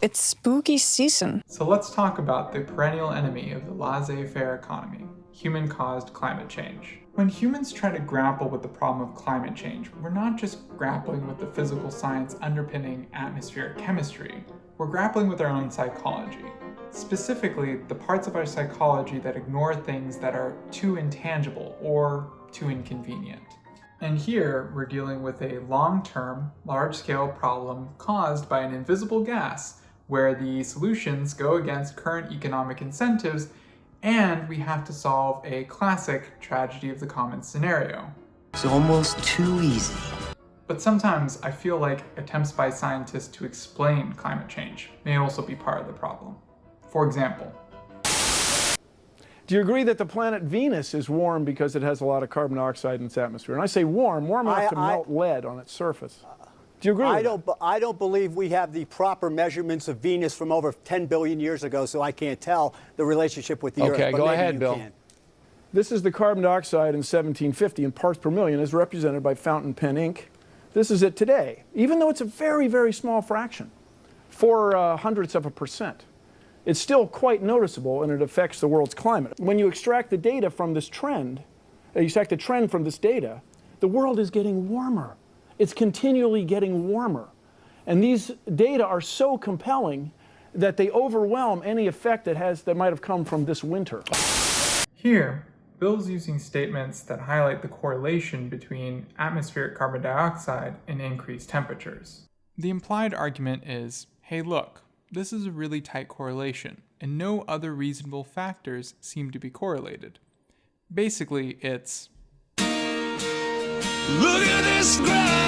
it's spooky season. So let's talk about the perennial enemy of the laissez-faire economy, human-caused climate change. When humans try to grapple with the problem of climate change, we're not just grappling with the physical science underpinning atmospheric chemistry, we're grappling with our own psychology. Specifically, the parts of our psychology that ignore things that are too intangible or too inconvenient. And here, we're dealing with a long-term, large-scale problem caused by an invisible gas, where the solutions go against current economic incentives, and we have to solve a classic tragedy of the commons scenario. It's almost too easy. But sometimes I feel like attempts by scientists to explain climate change may also be part of the problem. For example, do you agree that the planet Venus is warm because it has a lot of carbon dioxide in its atmosphere? And I say warm enough to melt lead on its surface. Do you agree? I don't believe we have the proper measurements of Venus from over 10 billion years ago, so I can't tell the relationship with the Earth. Okay, go ahead, Bill. This is the carbon dioxide in 1750 in parts per million as represented by fountain pen ink. This is it today, even though it's a very, very small fraction, 0.04%. It's still quite noticeable, and it affects the world's climate. When you extract the data from this trend, you extract the trend from this data, the world is getting warmer. It's continually getting warmer. And these data are so compelling that they overwhelm any effect that might have come from this winter. Here, Bill's using statements that highlight the correlation between atmospheric carbon dioxide and increased temperatures. The implied argument is, hey look, this is a really tight correlation, and no other reasonable factors seem to be correlated. Basically, it's, look at this graph!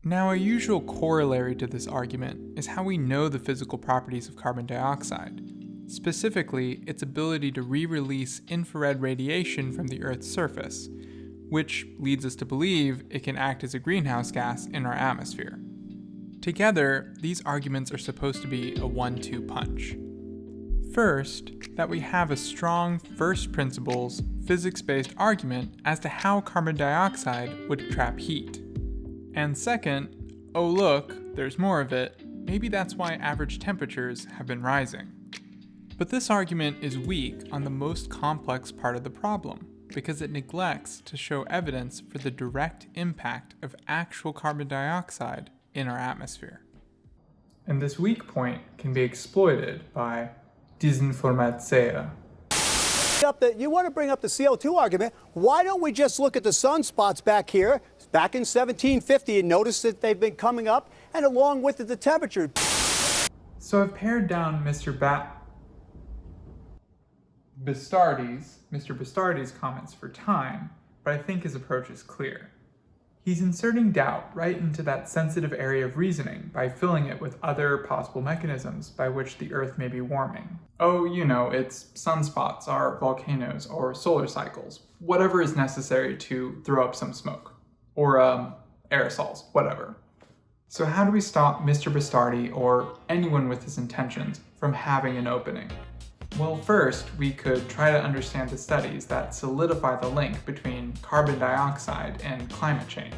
Now, a usual corollary to this argument is how we know the physical properties of carbon dioxide, specifically its ability to re-release infrared radiation from the Earth's surface, which leads us to believe it can act as a greenhouse gas in our atmosphere. Together, these arguments are supposed to be a 1-2 punch. First, that we have a strong first principles, physics-based argument as to how carbon dioxide would trap heat. And second, oh look, there's more of it, maybe that's why average temperatures have been rising. But this argument is weak on the most complex part of the problem, because it neglects to show evidence for the direct impact of actual carbon dioxide in our atmosphere. And this weak point can be exploited by disinformatia. You want to bring up the CO2 argument, why don't we just look at the sunspots back here, back in 1750, and notice that they've been coming up, and along with it, the temperature. So I've pared down Mr. Bastardi's comments for time, but I think his approach is clear. He's inserting doubt right into that sensitive area of reasoning by filling it with other possible mechanisms by which the Earth may be warming. Oh, you know, it's sunspots, or volcanoes, or solar cycles, whatever is necessary to throw up some smoke. Or aerosols, whatever. So how do we stop Mr. Bastardi, or anyone with his intentions, from having an opening? Well, first, we could try to understand the studies that solidify the link between carbon dioxide and climate change.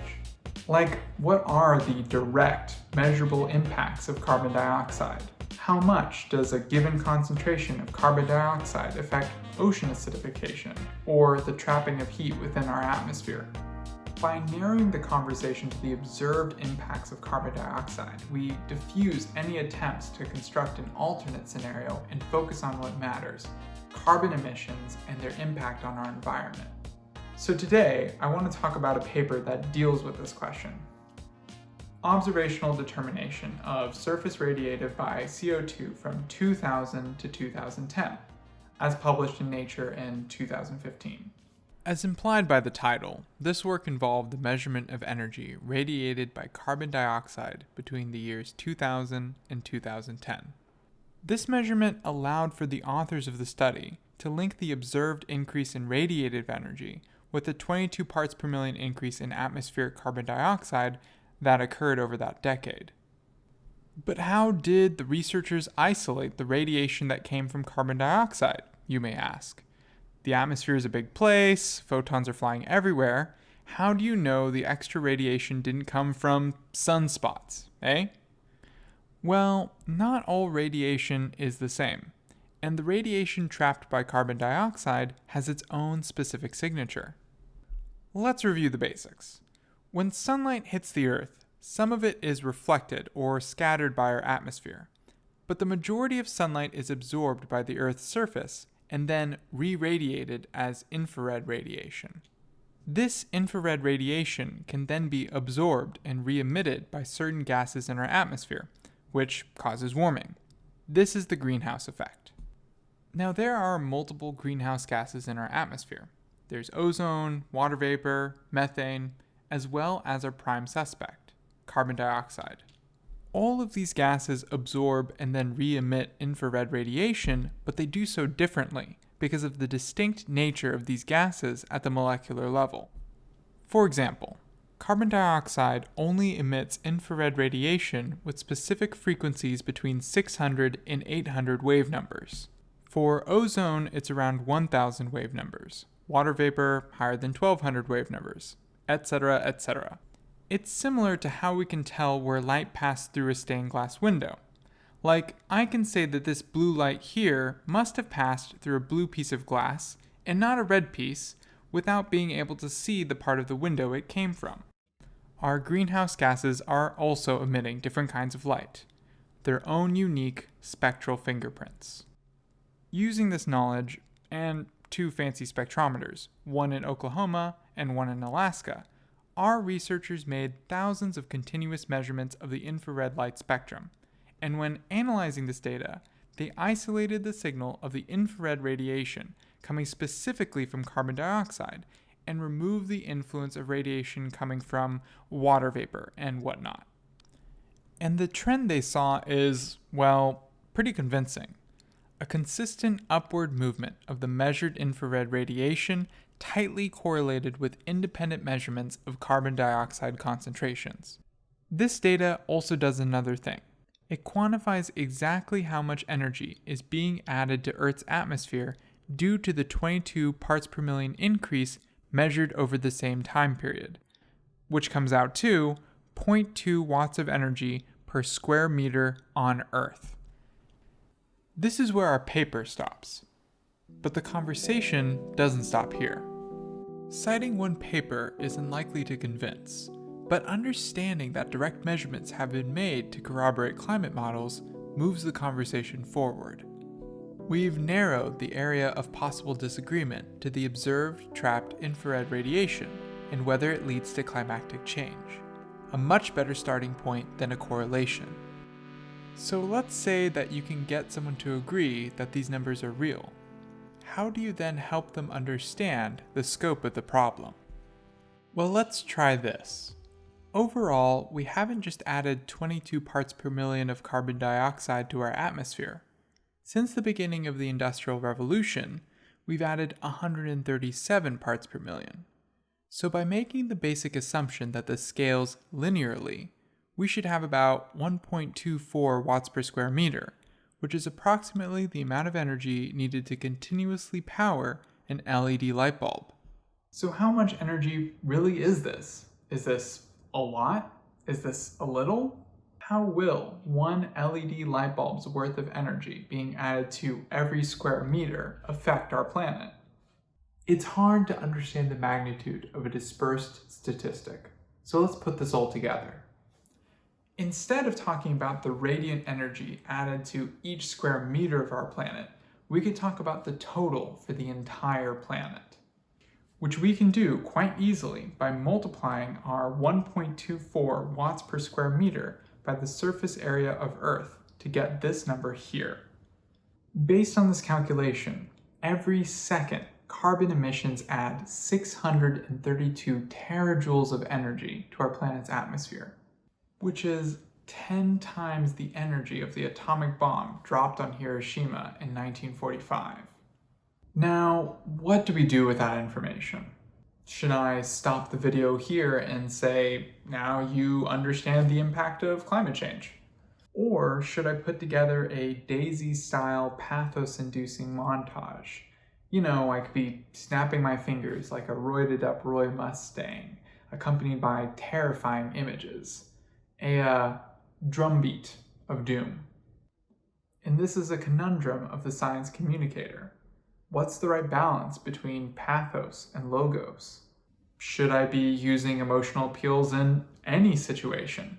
Like, what are the direct, measurable impacts of carbon dioxide? How much does a given concentration of carbon dioxide affect ocean acidification, or the trapping of heat within our atmosphere? By narrowing the conversation to the observed impacts of carbon dioxide, we diffuse any attempts to construct an alternate scenario and focus on what matters, carbon emissions and their impact on our environment. So today, I want to talk about a paper that deals with this question. Observational determination of surface radiative by CO2 from 2000 to 2010, as published in Nature in 2015. As implied by the title, this work involved the measurement of energy radiated by carbon dioxide between the years 2000 and 2010. This measurement allowed for the authors of the study to link the observed increase in radiative energy with the 22 parts per million increase in atmospheric carbon dioxide that occurred over that decade. But how did the researchers isolate the radiation that came from carbon dioxide, you may ask? The atmosphere is a big place, photons are flying everywhere. how do you know the extra radiation didn't come from sunspots, eh? Well, not all radiation is the same, and the radiation trapped by carbon dioxide has its own specific signature. Let's review the basics. When sunlight hits the Earth, some of it is reflected or scattered by our atmosphere, but the majority of sunlight is absorbed by the Earth's surface and then re-radiated as infrared radiation. This infrared radiation can then be absorbed and re-emitted by certain gases in our atmosphere, which causes warming. This is the greenhouse effect. Now, there are multiple greenhouse gases in our atmosphere. There's ozone, water vapor, methane, as well as our prime suspect, carbon dioxide. All of these gases absorb and then re-emit infrared radiation, but they do so differently because of the distinct nature of these gases at the molecular level. For example, carbon dioxide only emits infrared radiation with specific frequencies between 600 and 800 wave numbers. For ozone, it's around 1000 wave numbers, water vapor higher than 1200 wave numbers, etc., etc. It's similar to how we can tell where light passed through a stained glass window. Like, I can say that this blue light here must have passed through a blue piece of glass and not a red piece without being able to see the part of the window it came from. Our greenhouse gases are also emitting different kinds of light, their own unique spectral fingerprints. Using this knowledge, and two fancy spectrometers, one in Oklahoma and one in Alaska, our researchers made thousands of continuous measurements of the infrared light spectrum, and when analyzing this data, they isolated the signal of the infrared radiation coming specifically from carbon dioxide and removed the influence of radiation coming from water vapor and whatnot. And the trend they saw is, well, pretty convincing. A consistent upward movement of the measured infrared radiation tightly correlated with independent measurements of carbon dioxide concentrations. This data also does another thing. It quantifies exactly how much energy is being added to Earth's atmosphere due to the 22 parts per million increase measured over the same time period, which comes out to 0.2 watts of energy per square meter on Earth. This is where our paper stops. But the conversation doesn't stop here. Citing one paper is unlikely to convince, but understanding that direct measurements have been made to corroborate climate models moves the conversation forward. We've narrowed the area of possible disagreement to the observed trapped infrared radiation and whether it leads to climactic change, a much better starting point than a correlation. So let's say that you can get someone to agree that these numbers are real. How do you then help them understand the scope of the problem? Well, let's try this. Overall, we haven't just added 22 parts per million of carbon dioxide to our atmosphere. Since the beginning of the Industrial Revolution, we've added 137 parts per million. So by making the basic assumption that this scales linearly, we should have about 1.24 watts per square meter, which is approximately the amount of energy needed to continuously power an LED light bulb. So how much energy really is this? Is this a lot? Is this a little? How will one LED light bulb's worth of energy being added to every square meter affect our planet? It's hard to understand the magnitude of a dispersed statistic, so let's put this all together. Instead of talking about the radiant energy added to each square meter of our planet, we could talk about the total for the entire planet, which we can do quite easily by multiplying our 1.24 watts per square meter by the surface area of Earth to get this number here. Based on this calculation, every second, carbon emissions add 632 terajoules of energy to our planet's atmosphere, which is 10 times the energy of the atomic bomb dropped on Hiroshima in 1945. Now, what do we do with that information? Should I stop the video here and say, now you understand the impact of climate change? Or should I put together a Daisy-style pathos-inducing montage? You know, I could be snapping my fingers like a roided up Roy Mustang accompanied by terrifying images, a drumbeat of doom. And this is a conundrum of the science communicator. What's the right balance between pathos and logos? Should I be using emotional appeals in any situation?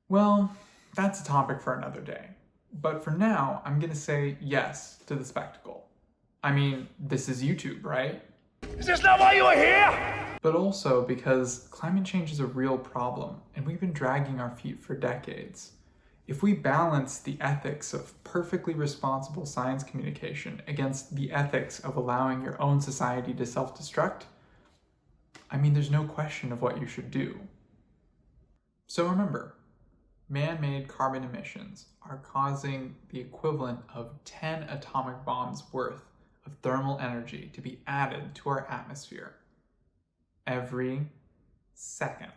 Well, that's a topic for another day. But for now, I'm gonna say yes to the spectacle. I mean, this is YouTube, right? Is this not why you are here? But also because climate change is a real problem, and we've been dragging our feet for decades. If we balance the ethics of perfectly responsible science communication against the ethics of allowing your own society to self-destruct, I mean, there's no question of what you should do. So remember, man-made carbon emissions are causing the equivalent of 10 atomic bombs worth of thermal energy to be added to our atmosphere every second.